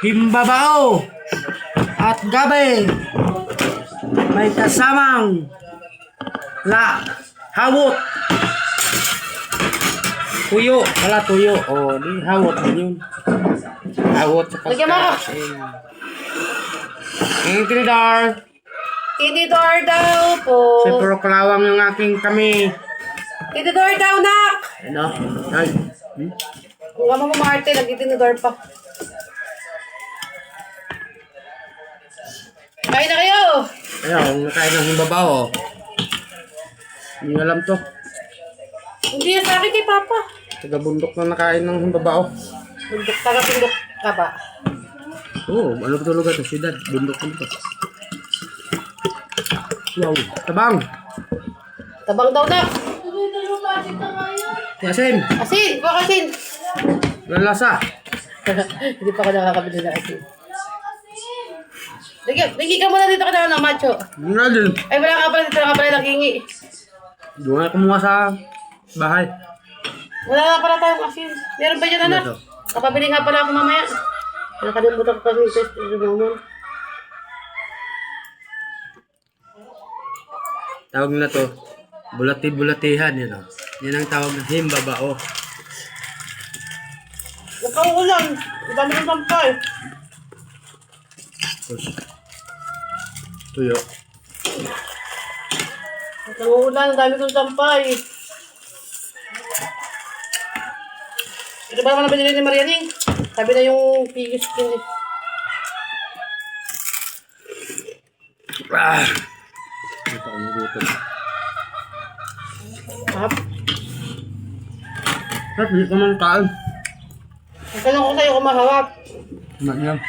Himbabao at gabi may kasamang hawot. Tuyo, wala tuyo. Oh, di hawot yun. Hawot sa Lagyan mo ako. Tinidor. Tinidor daw po. Si Puro Kalawang yung aking kami. Tinidor daw, nak. Ano? Ay. Kung ka mo Marte, nag-tinidor pa. Kain na kayo. Ayun, nakain ng himbabao. Hindi alam to. Hindi yan sa akin kay Papa. Taga-bundok na nakain ng himbabao. Taga-pindok ka ba? Oo, ano ba ito lugar ito? Siyudad, bundok na ito. Wow, tabang! Tabang daw, nak. Asin! Asin, baka asin. Lalasa! Hindi pa ako nakakabili na asin. Lagi ka muna dito ka na ng macho. Muna din. Ay, wala ka pala dito na ka pala naghingi. Doon nga kumuha sa bahay. Wala nga pala tayong asin. Meron ba dyan, anak? Ano to? Kapabili nga pala ako mamaya. Nakalimutan ko kasi yung test naman. Tawag na to, bulati-bulatihan yun o. Yan ang tawag na himbabao. Nakaulan. Ang dami ng sampay. Tapos, tuyo. Nakaulan. Ang dami ng sampay. Ito ba naman nabili ni Marianing? Sabi na yung pigis ko eh. Ah! Ito ko nagutom. Hap. Hindi ka man kaan. Natanong ko sa'yo kung mahawak. Kumain lang.